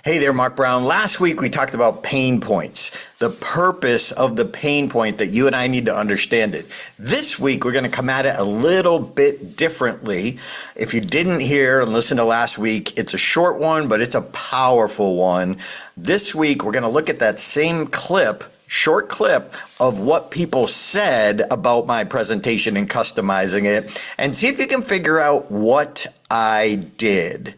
Hey there, Mark Brown. Last week we talked about pain points, the purpose of the pain point that you and I need to understand it. This week we're going to come at it a little bit differently. If you didn't hear and listen to last week, it's a short one, but it's a powerful one. This week we're going to look at that same short clip of what people said about my presentation and customizing it, and see if you can figure out what I did.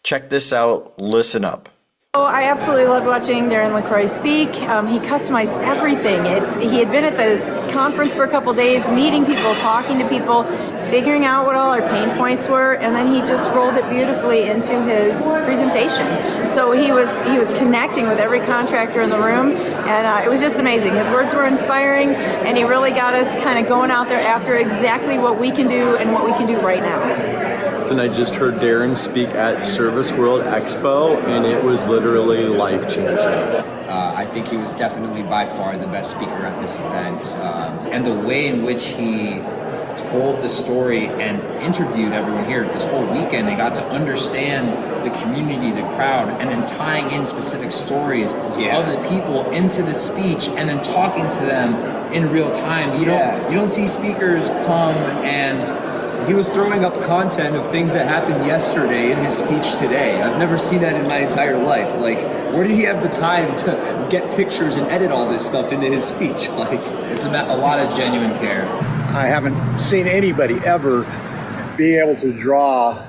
Check this out. Listen up. Oh, I absolutely loved watching Darren and LaCroix speak. He customized everything. He had been at this conference for a couple days, meeting people, talking to people, figuring out what all our pain points were, and then he just rolled it beautifully into his presentation. So he was connecting with every contractor in the room, and it was just amazing. His words were inspiring, and he really got us kind of going out there after exactly what we can do and what we can do right now. And I just heard Darren speak at Service World Expo, and it was literally life-changing. I think he was definitely by far the best speaker at this event. And the way in which he told the story and interviewed everyone here this whole weekend and got to understand the community, the crowd, and then tying in specific stories of the people into the speech and then talking to them in real time. You don't see speakers come and he was throwing up content of things that happened yesterday in his speech today. I've never seen that in my entire life. Like, where did he have the time to get pictures and edit all this stuff into his speech? Like, it's a lot of genuine care. I haven't seen anybody ever be able to draw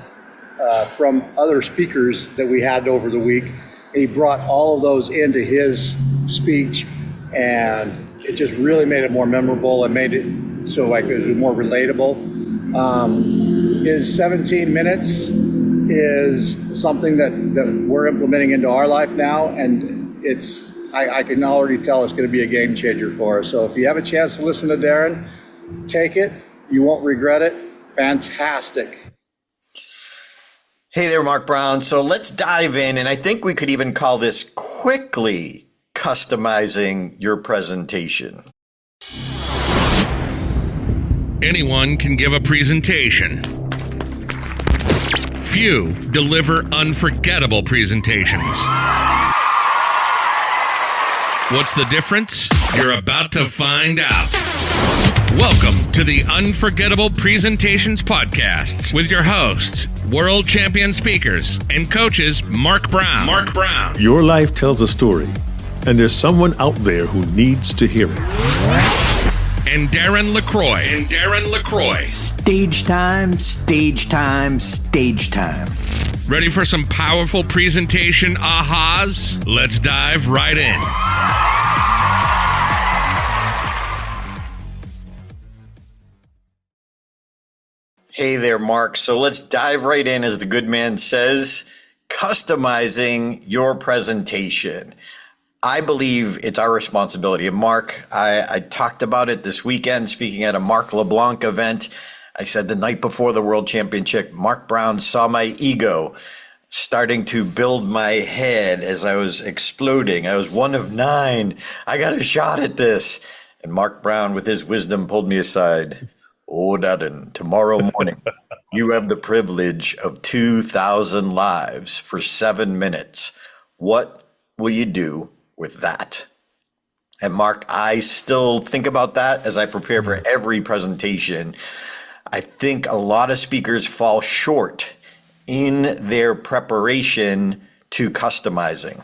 from other speakers that we had over the week. He brought all of those into his speech, and it just really made it more memorable and made it so like it was more relatable. His 17 minutes is something that we're implementing into our life now, and I can already tell it's going to be a game changer for us. So if you have a chance to listen to Darren, take it. You won't regret it. Fantastic. Hey there, Mark Brown. So let's dive in, and I think we could even call this quickly customizing your presentation. Anyone can give a presentation. Few deliver unforgettable presentations. What's the difference? You're about to find out. Welcome to the Unforgettable Presentations Podcasts with your hosts, world champion speakers and coaches Mark Brown. Your life tells a story, and there's someone out there who needs to hear it. And Darren LaCroix. Stage time, stage time, stage time. Ready for some powerful presentation ahas? Let's dive right in. Hey there, Mark. So let's dive right in, as the good man says, customizing your presentation. I believe it's our responsibility. And Mark, I talked about it this weekend, speaking at a Mark LeBlanc event. I said the night before the World Championship, Mark Brown saw my ego starting to build my head as I was exploding. I was one of 9. I got a shot at this. And Mark Brown, with his wisdom, pulled me aside. Oh, Darren, tomorrow morning, you have the privilege of 2,000 lives for 7 minutes. What will you do with that? And Mark, I still think about that as I prepare for every presentation. I think a lot of speakers fall short in their preparation to customizing.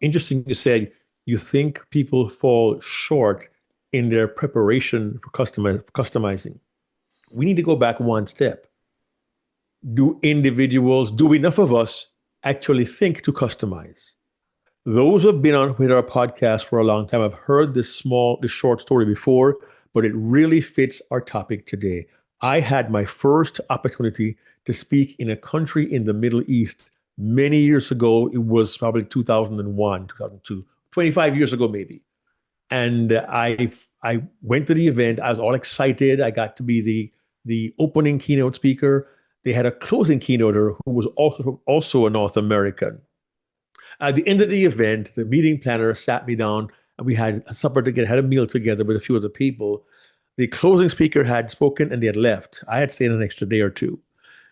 Interesting you said you think people fall short in their preparation for customizing. We need to go back one step. Do enough of us actually think to customize? Those who have been on with our podcast for a long time have heard this short story before, but it really fits our topic today. I had my first opportunity to speak in a country in the Middle East many years ago. It was probably 2001, 2002, 25 years ago maybe. And I went to the event. I was all excited. I got to be the opening keynote speaker. They had a closing keynoter who was also a North American. At the end of the event, the meeting planner sat me down, and we had a supper together, had a meal together with a few other people. The closing speaker had spoken and they had left. I had stayed an extra day or two.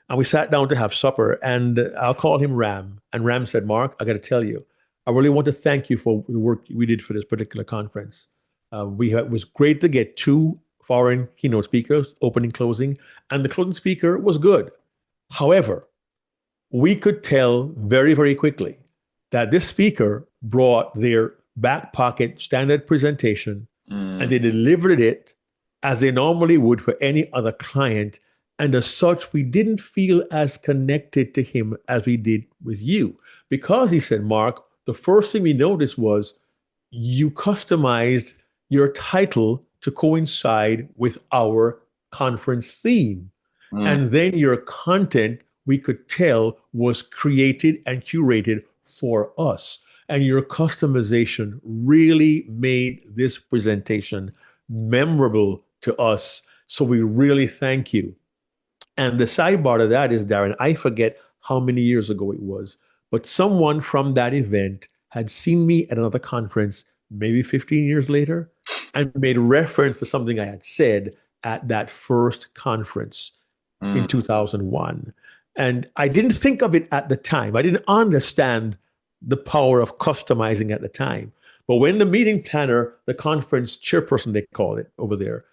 And we sat down to have supper, and I'll call him Ram. And Ram said, Mark, I got to tell you, I really want to thank you for the work we did for this particular conference. It was great to get 2 foreign keynote speakers, opening, closing, and the closing speaker was good. However, we could tell very, very quickly that this speaker brought their back pocket standard presentation and they delivered it as they normally would for any other client. And as such, we didn't feel as connected to him as we did with you. Because he said, Mark, the first thing we noticed was you customized your title to coincide with our conference theme. And then your content, we could tell, was created and curated for us. And your customization really made this presentation memorable to us. So we really thank you. And the sidebar to that is, Darren, I forget how many years ago it was, but someone from that event had seen me at another conference, maybe 15 years later, and made reference to something I had said at that first conference in 2001. And I didn't think of it at the time. I didn't understand the power of customizing at the time. But when the meeting planner, the conference chairperson, they call it over there,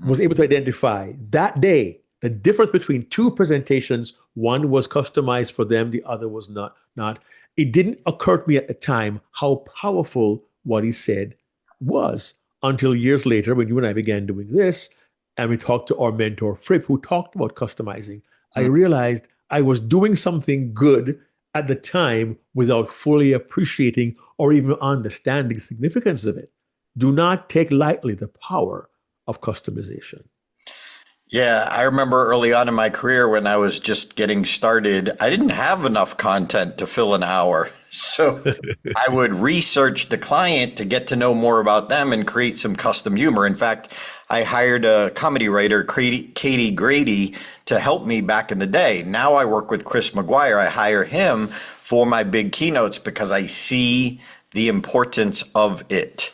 was able to identify that day the difference between 2 presentations, one was customized for them, the other was not. It didn't occur to me at the time how powerful what he said was, until years later when you and I began doing this and we talked to our mentor, Fripp, who talked about customizing. I realized I was doing something good at the time without fully appreciating or even understanding the significance of it. Do not take lightly the power of customization. Yeah, I remember early on in my career when I was just getting started, I didn't have enough content to fill an hour. So I would research the client to get to know more about them and create some custom humor. In fact, I hired a comedy writer, Katie Grady, to help me back in the day. Now I work with Chris McGuire. I hire him for my big keynotes because I see the importance of it.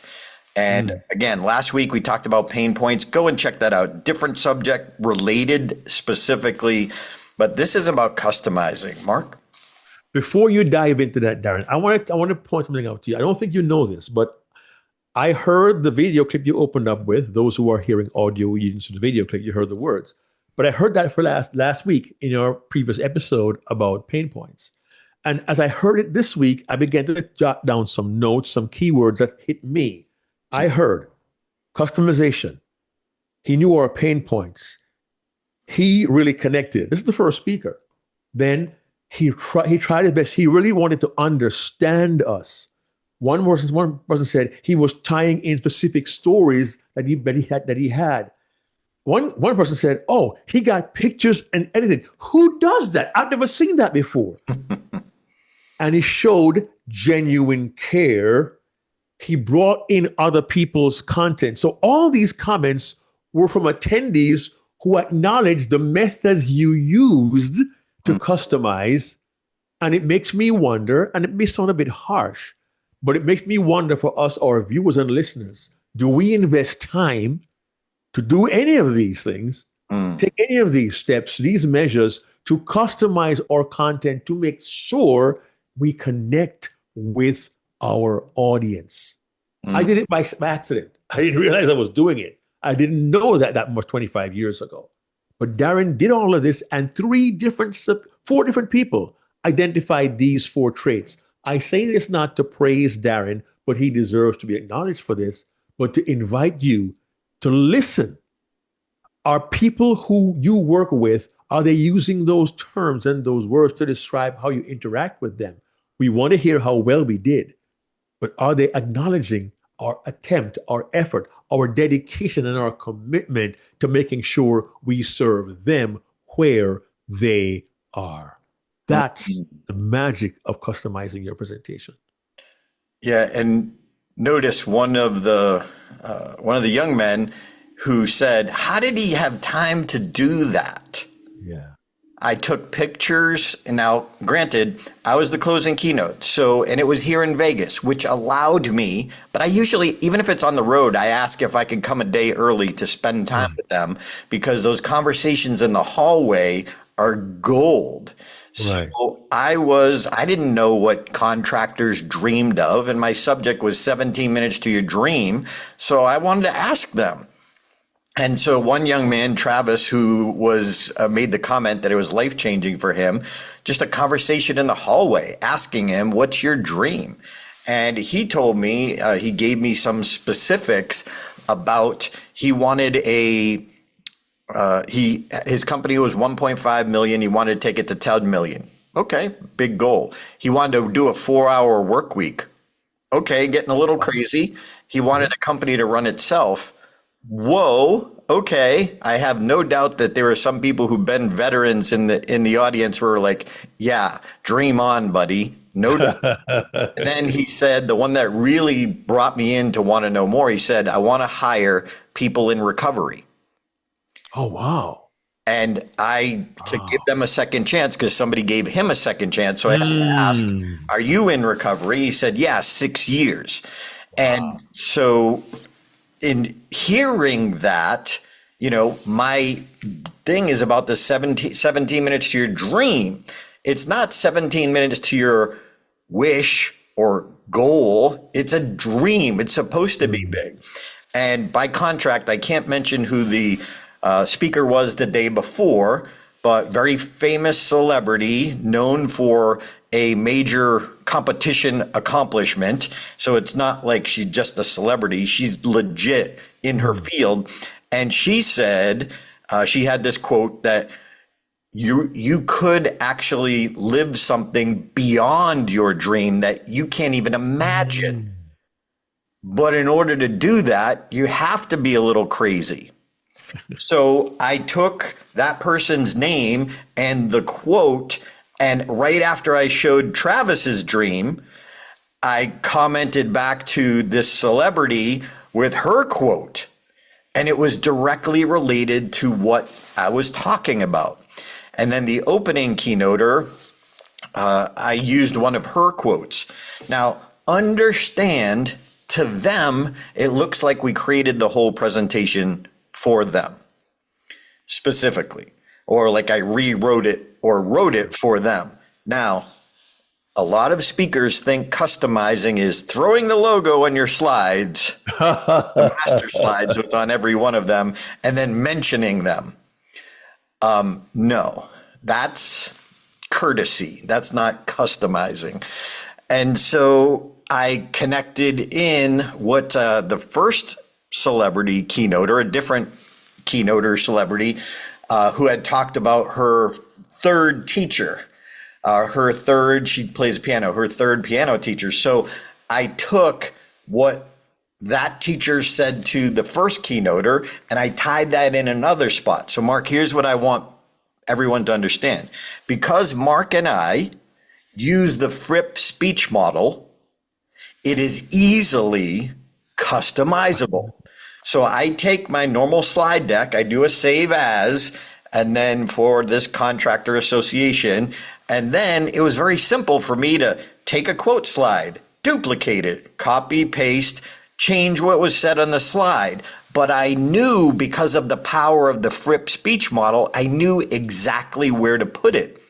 And again, last week we talked about pain points. Go and check that out. Different subject, related specifically, but this is about customizing. Mark? Before you dive into that, Darren, I want to point something out to you. I don't think you know this, but I heard the video clip you opened up with. Those who are hearing audio, you didn't see the video clip, you heard the words. But I heard that for last week in our previous episode about pain points. And as I heard it this week, I began to jot down some notes, some keywords that hit me. I heard customization. He knew our pain points. He really connected. This is the first speaker. Then he tried his best. He really wanted to understand us. One person said he was tying in specific stories that he had. One person said, "Oh, he got pictures and edited." Who does that? I've never seen that before. And he showed genuine care. He brought in other people's content. So all these comments were from attendees who acknowledged the methods you used to customize. And it makes me wonder, and it may sound a bit harsh, but it makes me wonder for us, our viewers and listeners, do we invest time to do any of these things, take any of these steps, these measures to customize our content to make sure we connect with our audience? I did it by accident. I didn't realize I was doing it. I didn't know that much 25 years ago. But Darren did all of this, and 4 different people identified these 4 traits. I say this not to praise Darren, but he deserves to be acknowledged for this, but to invite you to listen. Are people who you work with, are they using those terms and those words to describe how you interact with them? We want to hear how well we did, but are they acknowledging our attempt, our effort, our dedication, and our commitment to making sure we serve them where they are? That's the magic of customizing your presentation. Yeah, and notice one of the young men who said, "How did he have time to do that?" Yeah. I took pictures, and now granted, I was the closing keynote. And it was here in Vegas, which allowed me, but I usually, even if it's on the road, I ask if I can come a day early to spend time with them, because those conversations in the hallway are gold. Right. So I didn't know what contractors dreamed of, and my subject was 17 minutes to your dream. So I wanted to ask them. And so one young man, Travis, who was made the comment that it was life-changing for him, just a conversation in the hallway asking him, what's your dream? And he told me, he gave me some specifics about he wanted his company was 1.5 million. He wanted to take it to 10 million. Okay, big goal. He wanted to do a 4-hour work week. Okay, getting a little crazy. He wanted a company to run itself. Whoa. Okay. I have no doubt that there are some people who've been veterans in the audience who are like, yeah, dream on, buddy. No doubt. And then he said, the one that really brought me in to want to know more, he said, I want to hire people in recovery. Oh, wow. And to give them a second chance, because somebody gave him a second chance. So I had to ask, are you in recovery? He said, yeah, 6 years. And so in hearing that, my thing is about the 17 minutes to your dream. It's not 17 minutes to your wish or goal. It's a dream. It's supposed to be big. And by contract, I can't mention who the speaker was the day before, but very famous celebrity known for a major competition accomplishment. So it's not like she's just a celebrity. She's legit in her field. And she said, she had this quote that you could actually live something beyond your dream that you can't even imagine. But in order to do that, you have to be a little crazy. So I took that person's name and the quote, and right after I showed Travis's dream, I commented back to this celebrity with her quote. And it was directly related to what I was talking about. And then the opening keynoter, I used one of her quotes. Now, understand, to them, it looks like we created the whole presentation for them specifically, or like I rewrote it or wrote it for them. Now, a lot of speakers think customizing is throwing the logo on your slides, the master slides with on every one of them, and then mentioning them. No, that's courtesy. That's not customizing. And so I connected in what the first celebrity keynoter, a different keynoter celebrity, who had talked about her third teacher. She plays piano, her third piano teacher. So I took what that teacher said to the first keynoter and I tied that in another spot. So Mark, here's what I want everyone to understand. Because Mark and I use the Fripp Speech Model, it is easily customizable. So I take my normal slide deck, I do a save as, and then for this contractor association, and then it was very simple for me to take a quote slide, duplicate it, copy, paste, change what was said on the slide. But I knew, because of the power of the Fripp Speech Model, I knew exactly where to put it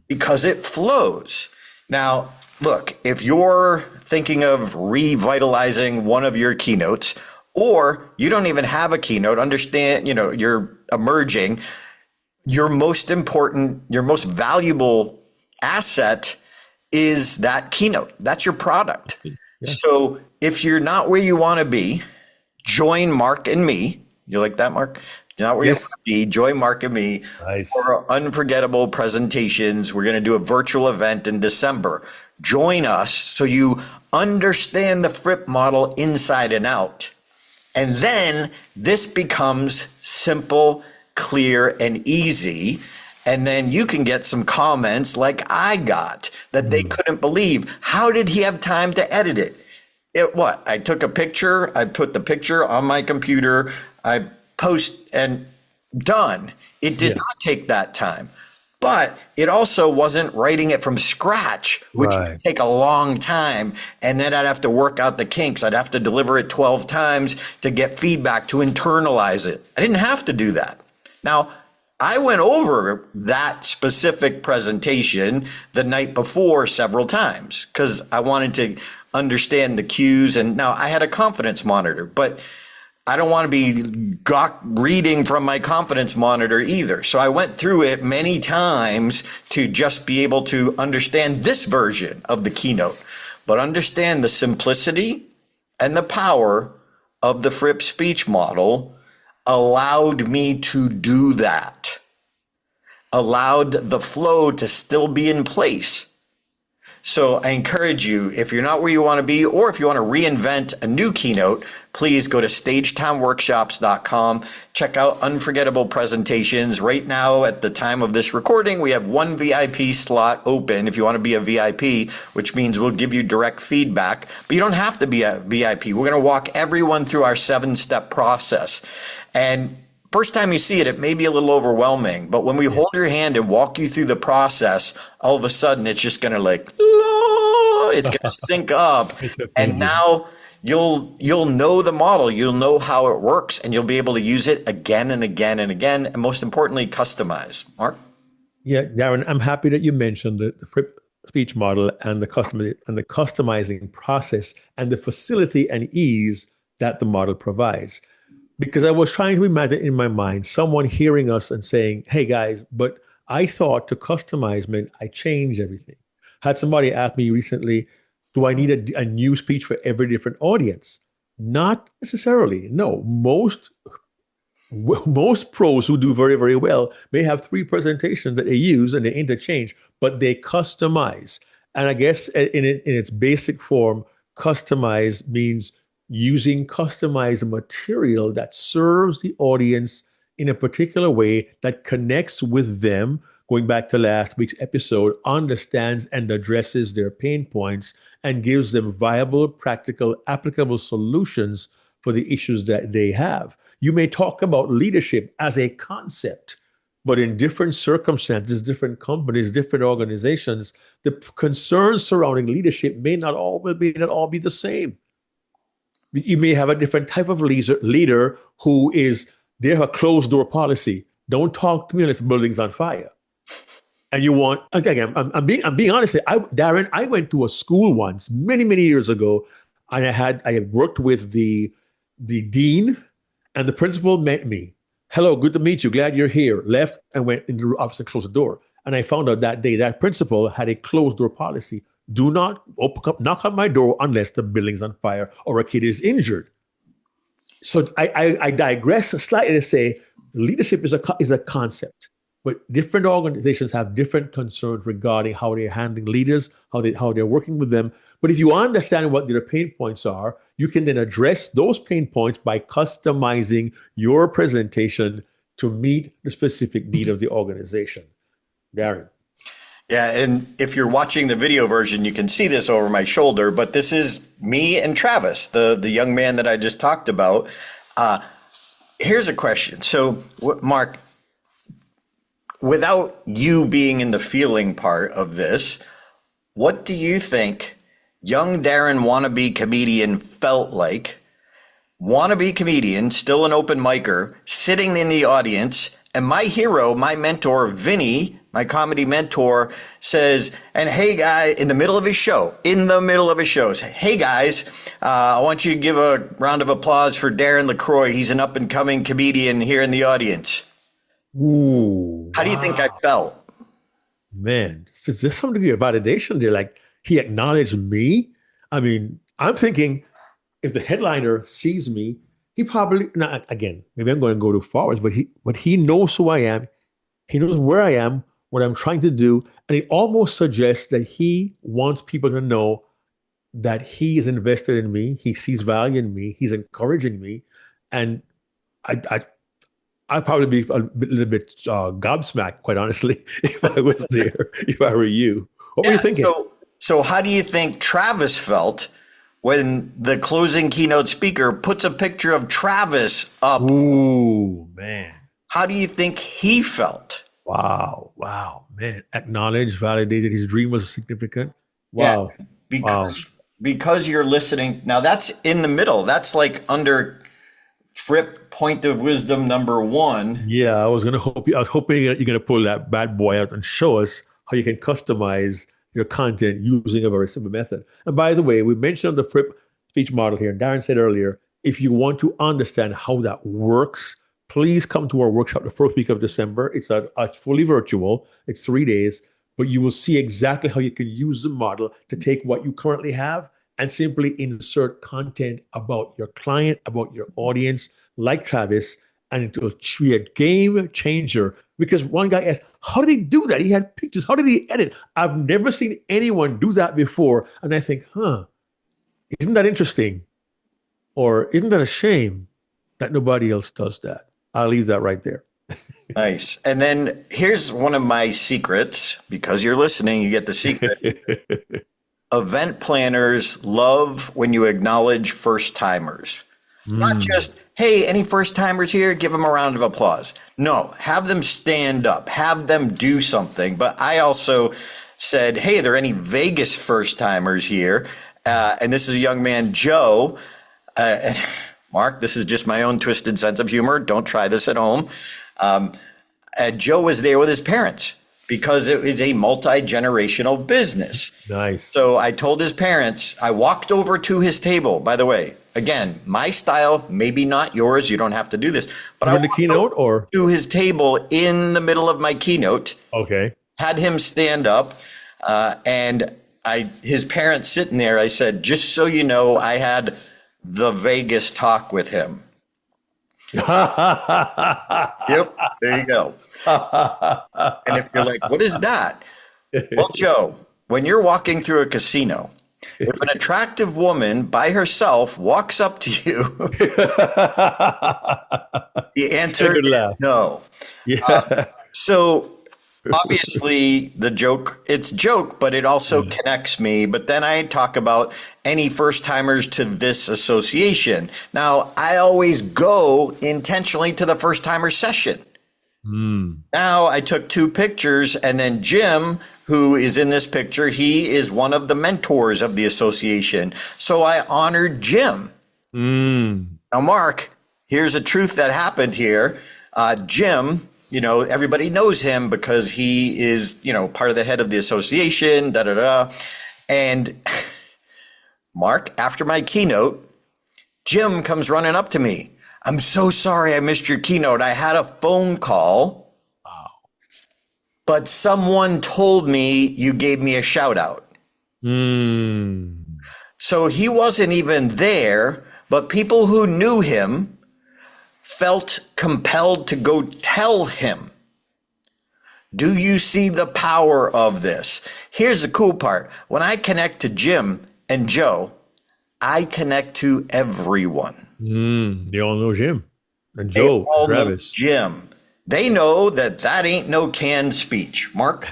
because it flows. Now, look, if you're thinking of revitalizing one of your keynotes, or you don't even have a keynote, understand, you're emerging, your most important, your most valuable asset is that keynote. That's your product. Yeah. So if you're not where you want to be, join Mark and me. You like that, Mark? You're not where you want to be. Join Mark and me for unforgettable presentations. We're going to do a virtual event in December. Join us so you understand the Fripp model inside and out. And then this becomes simple, clear, and easy. And then you can get some comments like I got that they couldn't believe. How did he have time to edit it? I took a picture, I put the picture on my computer, I post and done. It did not take that time. But it also wasn't writing it from scratch, which would take a long time. And then I'd have to work out the kinks. I'd have to deliver it 12 times to get feedback, to internalize it. I didn't have to do that. Now, I went over that specific presentation the night before several times because I wanted to understand the cues. And now I had a confidence monitor, but I don't want to be reading from my confidence monitor either. So I went through it many times to just be able to understand this version of the keynote, but understand the simplicity and the power of the Fripp speech model allowed me to do that, allowed the flow to still be in place. So I encourage you, if you're not where you want to be, or if you want to reinvent a new keynote, please go to stagetownworkshops.com. Check out Unforgettable Presentations. Right now, at the time of this recording, we have one VIP slot open if you want to be a VIP, which means we'll give you direct feedback. But you don't have to be a VIP. We're going to walk everyone through our 7-step process. And first time you see it, it may be a little overwhelming, but when we hold your hand and walk you through the process, all of a sudden it's just going to it's going to sync up. And now you'll know the model, you'll know how it works, and you'll be able to use it again and again and again. And most importantly, customize. Mark? Yeah, Darren, I'm happy that you mentioned the Fripp speech model and the customizing process and the facility and ease that the model provides. Because I was trying to imagine in my mind someone hearing us and saying, hey guys, but I thought to customize meant I change everything. Had somebody ask me recently, do I need a new speech for every different audience? Not necessarily. No, most pros who do very, very well may have 3 presentations that they use and they interchange, but they customize. And I guess in its basic form, customize means using customized material that serves the audience in a particular way that connects with them, going back to last week's episode, understands and addresses their pain points and gives them viable, practical, applicable solutions for the issues that they have. You may talk about leadership as a concept, but in different circumstances, different companies, different organizations, the concerns surrounding leadership may not all be the same. You may have a different type of leader who they have a closed door policy. Don't talk to me unless the building's on fire. And you want, again, I'm being honest. Darren, I went to a school once many, many years ago, and I had worked with the dean, and the principal met me. Hello, good to meet you. Glad you're here. Left and went into the office and closed the door. And I found out that day that principal had a closed door policy. Do not knock on my door unless the building's on fire or a kid is injured. So I digress slightly to say leadership is a concept, but different organizations have different concerns regarding how they're handling leaders, how they're working with them. But if you understand what their pain points are, you can then address those pain points by customizing your presentation to meet the specific need of the organization. Darren. Yeah, and if you're watching the video version, you can see this over my shoulder, but this is me and Travis, the young man that I just talked about. Here's a question. So, Mark, without you being in the feeling part of this, what do you think young Darren wannabe comedian felt like? Wannabe comedian, still an open micer, sitting in the audience, and my hero, my mentor, Vinny, my comedy mentor, says, and hey guy, in the middle of his show, say, hey guys, I want you to give a round of applause for Darren LaCroix. He's an up and coming comedian here in the audience. Ooh, how do you think I felt? Man, there's some degree of validation there. Like, he acknowledged me. I mean, I'm thinking if the headliner sees me, he probably, now again, maybe I'm going to go too far, but he knows who I am. He knows where I am, what I'm trying to do. And he almost suggests that he wants people to know that he is invested in me. He sees value in me. He's encouraging me. And I'd probably be a little bit gobsmacked, quite honestly, if I was there, if I were you. What were you thinking? So how do you think Travis felt when the closing keynote speaker puts a picture of Travis up? Ooh, man. How do you think he felt? Wow, man. Acknowledged, validated, his dream was significant. Wow. Yeah, because you're listening. Now that's in the middle. That's like under Fripp point of wisdom number 1. Yeah, I was hoping you're gonna pull that bad boy out and show us how you can customize your content using a very simple method. And by the way, we mentioned the Fripp speech model here. Darren said earlier, if you want to understand how that works, please come to our workshop the first week of December. It's fully virtual. It's 3 days, but you will see exactly how you can use the model to take what you currently have and simply insert content about your client, about your audience, like Travis, and it will be a game changer. Because one guy asked, how did he do that? He had pictures. How did he edit? I've never seen anyone do that before. And I think, isn't that interesting? Or isn't that a shame that nobody else does that? I'll leave that right there. Nice. And then here's one of my secrets. Because you're listening, you get the secret. Event planners love when you acknowledge first timers. Not just, hey, any first timers here? Give them a round of applause. No, have them stand up, have them do something. But I also said, hey, are there any Vegas first timers here? And this is a young man, Joe. Mark, this is just my own twisted sense of humor. Don't try this at home. And Joe was there with his parents because it is a multi-generational business. Nice. So I told his parents, I walked over to his table. By the way, again, my style, maybe not yours. You don't have to do this. But I in the keynote or to his table in the middle of my keynote. Okay. Had him stand up, and his parents sitting there. I said, just so you know, I had the Vegas talk with him. Yep, there you go. And if you're like, what is that? Well, Joe, when you're walking through a casino, if an attractive woman by herself walks up to you, the answer is no. Yeah. So obviously the joke, it's joke, but it also connects me. But then I talk about any first timers to this association. Now I always go intentionally to the first timer session. Now I took 2 pictures, and then Jim, who is in this picture, he is one of the mentors of the association. So I honored Jim. Now, Mark, here's a truth that happened here. Jim, everybody knows him because he is, part of the head of the association, And Mark, after my keynote, Jim comes running up to me. I'm so sorry I missed your keynote. I had a phone call, but someone told me you gave me a shout out. So he wasn't even there, but people who knew him felt compelled to go tell him. Do you see the power of this? Here's the cool part. When I connect to Jim and Joe, I connect to everyone. They all know Jim and Joe, they all Travis. Know Jim. They know that ain't no canned speech. Mark?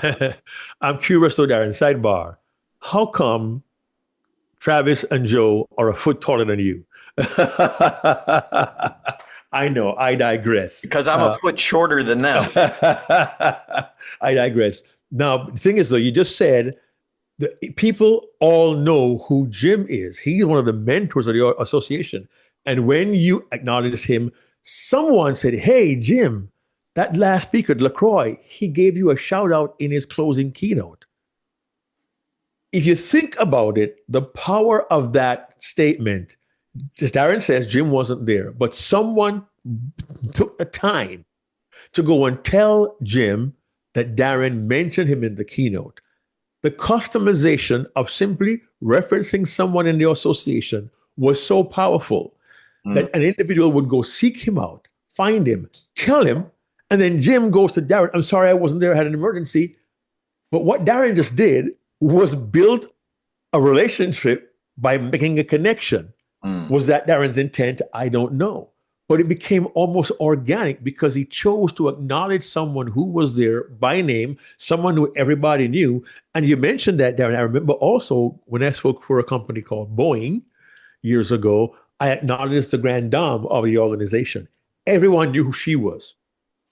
I'm curious though, Darren, sidebar. How come Travis and Joe are a foot taller than you? I know, I digress. Because I'm a foot shorter than them. I digress. Now, the thing is though, you just said that people all know who Jim is. He's one of the mentors of the association. And when you acknowledge him, someone said, hey, Jim, that last speaker, LaCroix, he gave you a shout out in his closing keynote. If you think about it, the power of that statement, just Darren says Jim wasn't there, but someone took the time to go and tell Jim that Darren mentioned him in the keynote. The customization of simply referencing someone in the association was so powerful that an individual would go seek him out, find him, tell him, and then Jim goes to Darren, I'm sorry I wasn't there, I had an emergency. But what Darren just did was build a relationship by making a connection. Was that Darren's intent? I don't know. But it became almost organic because he chose to acknowledge someone who was there by name, someone who everybody knew. And you mentioned that, Darren. I remember also when I spoke for a company called Boeing years ago, I acknowledged the grand dame of the organization. Everyone knew who she was.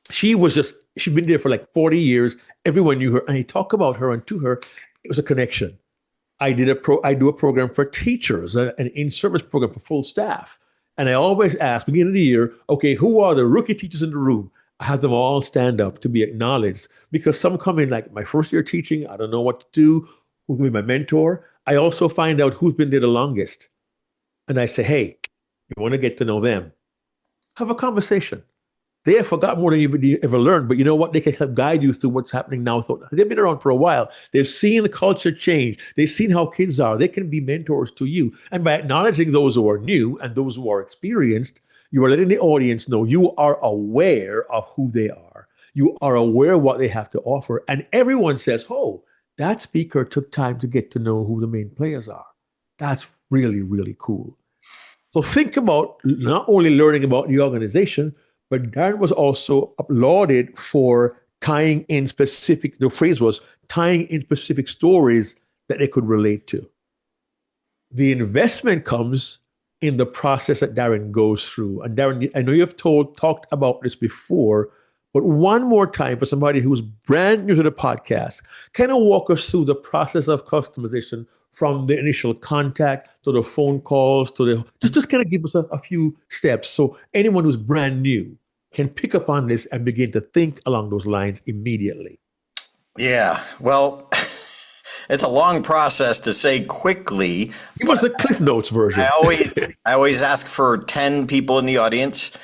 She'd been there for like 40 years. Everyone knew her. And he talked about her, and to her, it was a connection. I do a program for teachers, an in-service program for full staff. And I always ask, beginning of the year, okay, who are the rookie teachers in the room? I have them all stand up to be acknowledged because some come in like my first year teaching, I don't know what to do, who can be my mentor. I also find out who's been there the longest. And I say, hey, you want to get to know them, have a conversation. They have forgotten more than you ever learned, but you know what? They can help guide you through what's happening now. So they've been around for a while. They've seen the culture change. They've seen how kids are. They can be mentors to you. And by acknowledging those who are new and those who are experienced, you are letting the audience know you are aware of who they are. You are aware of what they have to offer. And everyone says, oh, that speaker took time to get to know who the main players are. That's really, really cool. So think about not only learning about the organization, but Darren was also applauded for tying in specific, the phrase was tying in specific stories that they could relate to. The investment comes in the process that Darren goes through. And Darren, I know you've talked about this before, but one more time for somebody who's brand new to the podcast, kind of walk us through the process of customization from the initial contact to the phone calls to the, just kind of give us a few steps. So anyone who's brand new can pick up on this and begin to think along those lines immediately. Yeah, well, it's a long process to say quickly. Give us the Cliff Notes version. I always ask for 10 people in the audience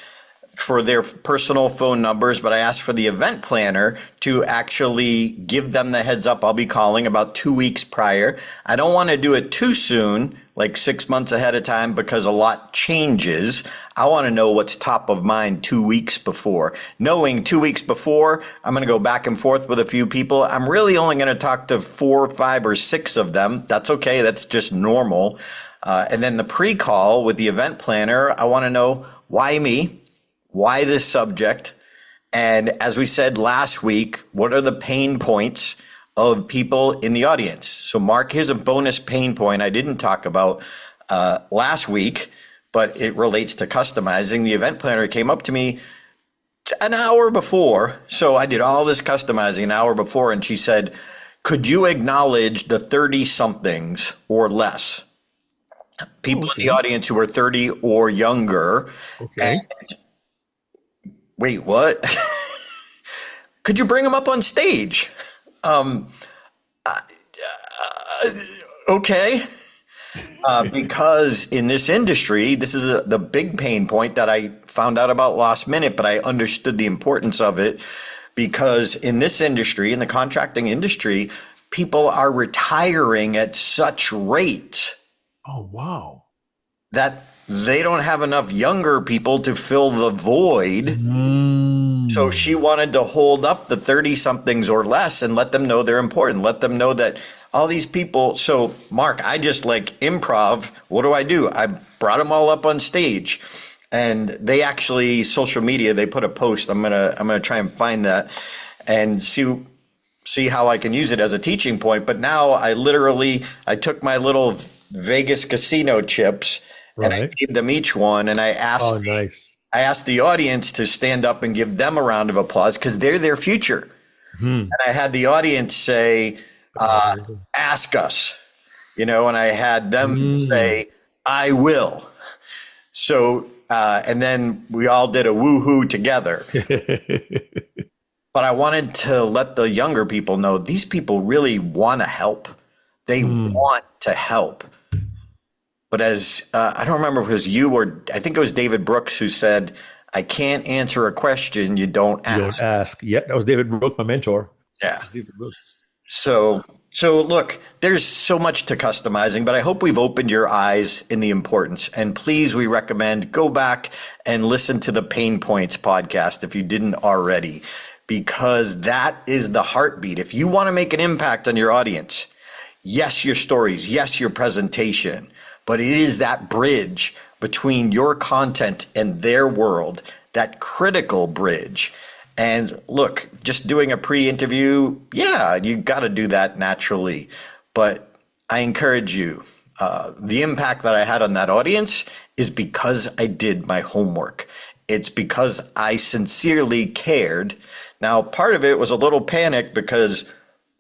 for their personal phone numbers, but I ask for the event planner to actually give them the heads up. I'll be calling about 2 weeks prior. I don't want to do it too soon, like 6 months ahead of time, because a lot changes. I want to know what's top of mind 2 weeks before. Knowing 2 weeks before, I'm going to go back and forth with a few people. I'm really only going to talk to 4, 5, or 6 of them. That's okay. That's just normal. And then the pre-call with the event planner, I want to know why me? Why this subject? And as we said last week, what are the pain points of people in the audience? So Mark, here's a bonus pain point I didn't talk about last week, but it relates to customizing. The event planner came up to me an hour before. So I did all this customizing an hour before, and she said, could you acknowledge the 30 somethings or less? People in the audience who are 30 or younger. Okay. And wait, what? Could you bring them up on stage? Okay. Because in this industry, this is the big pain point that I found out about last minute, but I understood the importance of it because in this industry, in the contracting industry, people are retiring at such rates. Oh, wow. That they don't have enough younger people to fill the void. So she wanted to hold up the 30 somethings or less and let them know they're important. Let them know that all these people. So Mark, I just like improv. What do? I brought them all up on stage, and they actually social media. They put a post. I'm gonna try and find that and see how I can use it as a teaching point. But now I took my little Vegas casino chips. Right. And I gave them each one, and I asked I asked the audience to stand up and give them a round of applause because they're their future. And I had the audience say, ask us, and I had them say, I will. So, and then we all did a woohoo together. But I wanted to let the younger people know these people really want to help. They want to help. But as I don't remember if it was you or I think it was David Brooks who said, I can't answer a question you don't ask. You don't ask. Yeah, that was David Brooks, my mentor. Yeah. David Brooks. So look, there's so much to customizing, but I hope we've opened your eyes in the importance. And please, we recommend go back and listen to the Pain Points podcast if you didn't already, because that is the heartbeat. If you want to make an impact on your audience, yes, your stories, yes, your presentation, but it is that bridge between your content and their world, that critical bridge. And look, just doing a pre-interview, yeah, you got to do that naturally. But I encourage you, the impact that I had on that audience is because I did my homework. It's because I sincerely cared. Now, part of it was a little panic because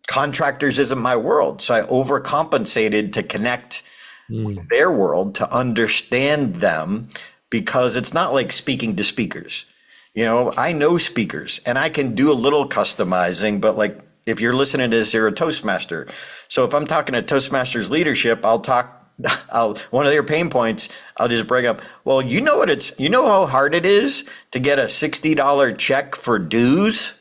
contractors isn't my world. So I overcompensated to connect with their world, to understand them. because it's not like speaking to speakers. You know, I know speakers and I can do a little customizing, but like if you're listening to this, you're a Toastmaster. So if I'm talking to Toastmasters leadership, one of their pain points, I'll just bring up, well, you know how hard it is to get a $60 check for dues?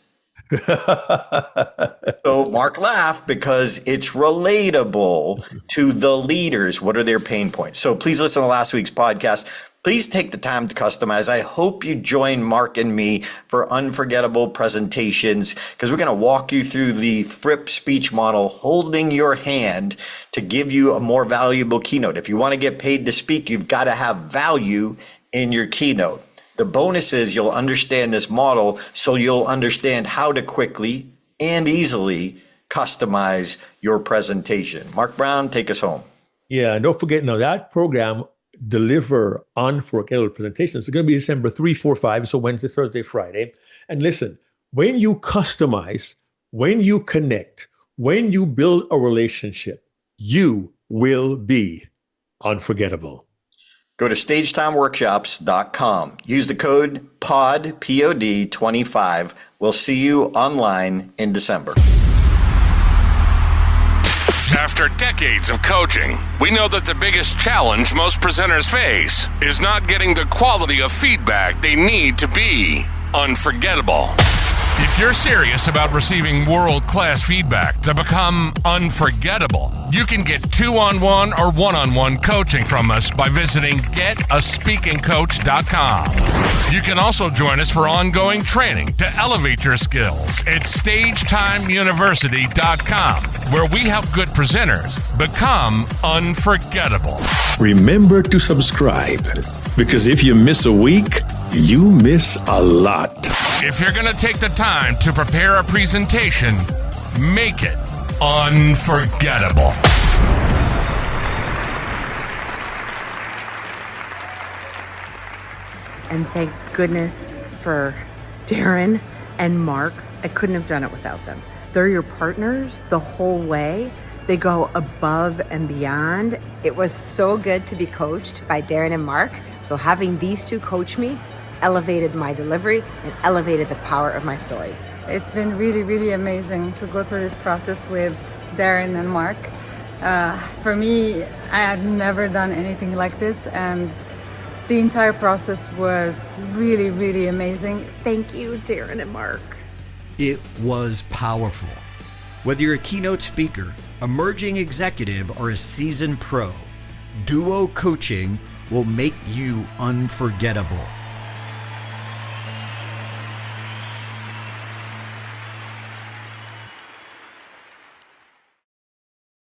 So Mark laughed because it's relatable to the leaders. What are their pain points? So please listen to last week's podcast. Please take the time to customize. I hope you join Mark and me for unforgettable presentations, because we're going to walk you through the Fripp Speech Model, holding your hand to give you a more valuable keynote. If you want to get paid to speak, you've got to have value in your keynote. The bonus is you'll understand this model, so you'll understand how to quickly and easily customize your presentation. Mark Brown, take us home. Yeah, and don't forget, now that program, Deliver Unforgettable Presentations, is going to be December 3, 4, 5, so Wednesday, Thursday, Friday. And listen, when you customize, when you connect, when you build a relationship, you will be unforgettable. Go to stagetimeworkshops.com. Use the code POD, P-O-D 25. We'll see you online in December. After decades of coaching, we know that the biggest challenge most presenters face is not getting the quality of feedback they need to be unforgettable. If you're serious about receiving world-class feedback to become unforgettable, you can get 2-on-1 or 1-on-1 coaching from us by visiting getaspeakingcoach.com. You can also join us for ongoing training to elevate your skills at stagetimeuniversity.com, where we help good presenters become unforgettable. Remember to subscribe, because if you miss a week, you miss a lot. If you're going to take the time to prepare a presentation, make it unforgettable. And thank goodness for Darren and Mark. I couldn't have done it without them. They're your partners the whole way. They go above and beyond. It was so good to be coached by Darren and Mark. So having these two coach me elevated my delivery and elevated the power of my story. It's been really, really amazing to go through this process with Darren and Mark. For me, I had never done anything like this, and the entire process was really, really amazing. Thank you, Darren and Mark. It was powerful. Whether you're a keynote speaker, emerging executive, or a seasoned pro, duo coaching will make you unforgettable.